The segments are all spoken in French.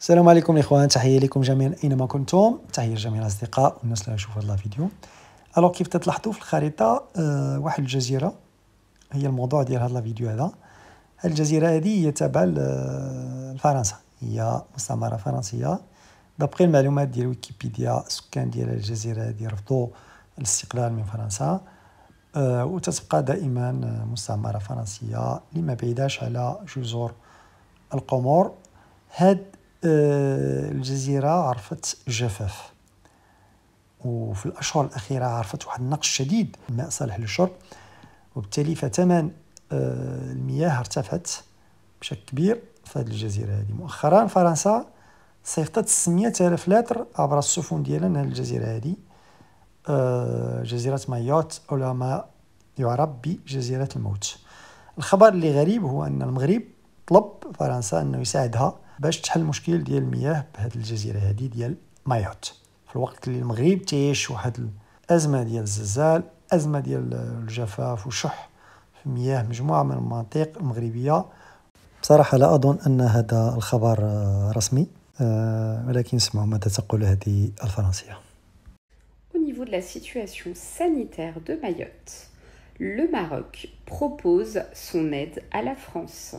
السلام عليكم الاخوان، تحيه لكم جميعا اينما كنتم، تحيه لجميع الاصدقاء والناس اللي يشوفوا هذا الفيديو. الو كيف تلاحظوا في الخريطه واحد الجزيره هي الموضوع ديال هذا الفيديو. هذه الجزيره هذه هي تابعه لفرنسا، هي مستعمره فرنسيه. دابخي المعلومات ديال ويكيبيديا السكان ديال الجزيره هذه رفضوا الاستقلال من فرنسا، وتتبقى دائما مستعمره فرنسيه اللي ما بعيداش على جزر القمور. هاد الجزيرة عرفت الجفاف، وفي الأشهر الأخيرة عرفت واحد النقص شديد الماء صالح للشرب، وبالتالي فتمن المياه ارتفعت بشكل كبير في هذه الجزيرة هذه. مؤخرا فرنسا صيفطت 600,000 لتر عبر السفن ديالها لهذه الجزيرة هذه، جزيرة مايوت أو ما يعرف بجزيرة الموت. الخبر اللي غريب هو أن المغرب طلب فرنسا أنه يساعدها باش تحل المشكل ديال المياه بهذه الجزيرة هذه ديال مايوت، في الوقت اللي المغرب تعيش واحد الأزمة ديال الزلزال، أزمة ديال الجفاف وشح في مياه مجموعة من المناطق المغربية. بصراحة لا أظن أن هذا الخبر رسمي، ولكن اسمعوا ماذا تقول هذه الفرنسية. Au niveau de la situation sanitaire de Mayotte, le Maroc propose son aide à la France.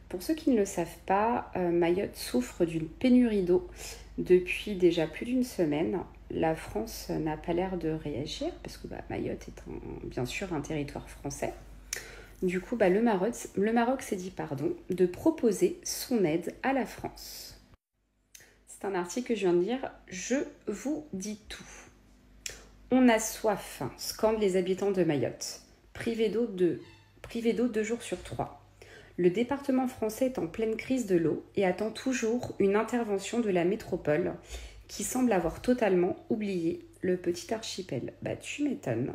Pour ceux qui ne le savent pas, Mayotte souffre d'une pénurie d'eau depuis déjà plus d'une semaine. La France n'a pas l'air de réagir parce que Mayotte est bien sûr un territoire français. Du coup, le Maroc s'est dit de proposer son aide à la France. C'est un article que je viens de lire, je vous dis tout. On a soif, scandent les habitants de Mayotte. Privés d'eau 2 jours sur 3. Le département français est en pleine crise de l'eau et attend toujours une intervention de la métropole qui semble avoir totalement oublié le petit archipel. Tu m'étonnes.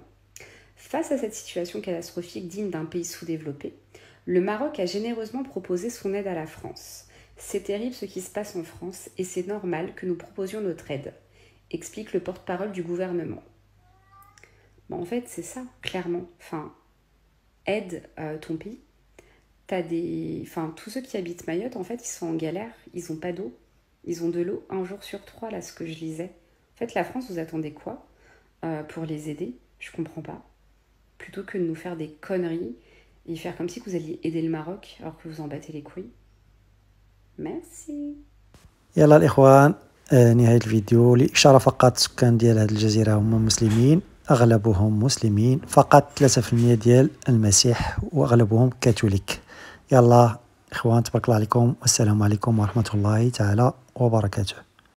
Face à cette situation catastrophique digne d'un pays sous-développé, le Maroc a généreusement proposé son aide à la France. C'est terrible ce qui se passe en France et c'est normal que nous proposions notre aide, explique le porte-parole du gouvernement. En fait, c'est ça, clairement. Aide ton pays. Tous ceux qui habitent Mayotte, en fait, ils sont en galère, ils n'ont pas d'eau. Ils ont de l'eau 1 jour sur 3, là, ce que je lisais. En fait, la France, vous attendez quoi pour les aider? Je comprends pas. Plutôt que de nous faire des conneries et faire comme si vous alliez aider le Maroc alors que vous en battez les couilles. Merci. يلا الإخوان، نهاية الفيديو. لإشارة فقط، سكان ديال هذه الجزيرة هم مسلمين، أغلبهم مسلمين، فقط 3% ديال المسيح وأغلبهم كاثوليك. يلا إخوان، تبارك الله عليكم، والسلام عليكم ورحمة الله تعالى وبركاته.